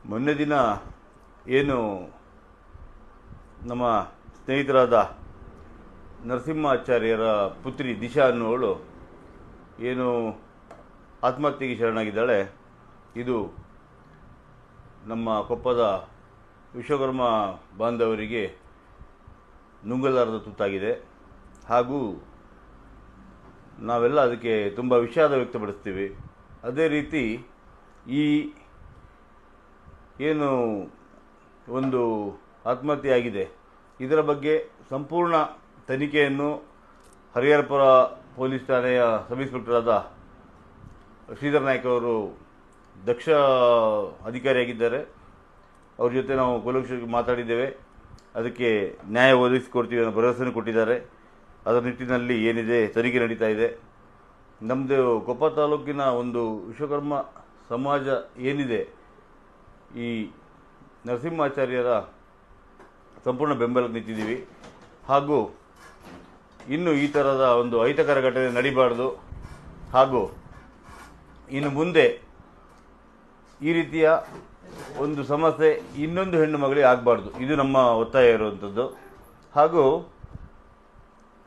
ಮೊನ್ನೆ ದಿನ ಏನು ನಮ್ಮ ಸ್ನೇಹಿತರಾದ ನರಸಿಂಹಾಚಾರ್ಯರ ಪುತ್ರಿ ದಿಶಾ ಅನ್ನುವಳು ಏನು ಆತ್ಮಹತ್ಯೆಗೆ ಶರಣಾಗಿದ್ದಾಳೆ. ಇದು ನಮ್ಮ ಕೊಪ್ಪದ ವಿಶ್ವಕರ್ಮ ಬಾಂಧವರಿಗೆ ನುಂಗಲಾರದ ತುತ್ತಾಗಿದೆ. ಹಾಗೂ ನಾವೆಲ್ಲ ಅದಕ್ಕೆ ತುಂಬ ವಿಷಾದ ವ್ಯಕ್ತಪಡಿಸ್ತೀವಿ. ಅದೇ ರೀತಿ ಈ ಏನು ಒಂದು ಆತ್ಮಹತ್ಯೆ ಆಗಿದೆ ಇದರ ಬಗ್ಗೆ ಸಂಪೂರ್ಣ ತನಿಖೆಯನ್ನು ಹರಿಹರಪುರ ಪೊಲೀಸ್ ಠಾಣೆಯ ಸಬ್ ಇನ್ಸ್ಪೆಕ್ಟರ್ ಆದ ಶ್ರೀಧರ್ ನಾಯ್ಕ ಅವರು ದಕ್ಷ ಅಧಿಕಾರಿಯಾಗಿದ್ದಾರೆ. ಅವ್ರ ಜೊತೆ ನಾವು ಕೂಲಂಕಷವಾಗಿ ಮಾತಾಡಿದ್ದೇವೆ. ಅದಕ್ಕೆ ನ್ಯಾಯ ಒದಗಿಸಿಕೊಡ್ತೀವಿ ಅನ್ನೋ ಭರವಸೆಯನ್ನು ಕೊಟ್ಟಿದ್ದಾರೆ. ಅದರ ನಿಟ್ಟಿನಲ್ಲಿ ಏನಿದೆ ತನಿಖೆ ನಡೀತಾ ಇದೆ. ನಮ್ಮದು ಕೊಪ್ಪ ತಾಲೂಕಿನ ಒಂದು ವಿಶ್ವಕರ್ಮ ಸಮಾಜ ಏನಿದೆ ಈ ನರಸಿಂಹಾಚಾರ್ಯರ ಸಂಪೂರ್ಣ ಬೆಂಬಲಕ್ಕೆ ನಿಂತಿದ್ದೀವಿ. ಹಾಗೂ ಇನ್ನು ಈ ಥರದ ಒಂದು ಅಹಿತಕರ ಘಟನೆ ನಡಿಬಾರ್ದು. ಹಾಗೂ ಇನ್ನು ಮುಂದೆ ಈ ರೀತಿಯ ಒಂದು ಸಮಸ್ಯೆ ಇನ್ನೊಂದು ಹೆಣ್ಣು ಮಗಳಿಗೆ ಆಗಬಾರ್ದು. ಇದು ನಮ್ಮ ಒತ್ತಾಯ ಇರುವಂಥದ್ದು. ಹಾಗೂ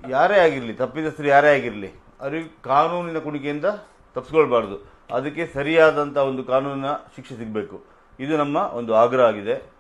ಯಾರೇ ಆಗಿರಲಿ, ತಪ್ಪಿತಸ್ಥರು ಯಾರೇ ಆಗಿರಲಿ, ಅವ್ರಿಗೆ ಕಾನೂನಿನ ಕುಣಿಕೆಯಿಂದ ತಪ್ಪಿಸ್ಕೊಳ್ಬಾರ್ದು. ಅದಕ್ಕೆ ಸರಿಯಾದಂಥ ಒಂದು ಕಾನೂನಿನ ಶಿಕ್ಷೆ ಸಿಗಬೇಕು. ಇದು ನಮ್ಮ ಒಂದು ಆಗ್ರಹ ಆಗಿದೆ.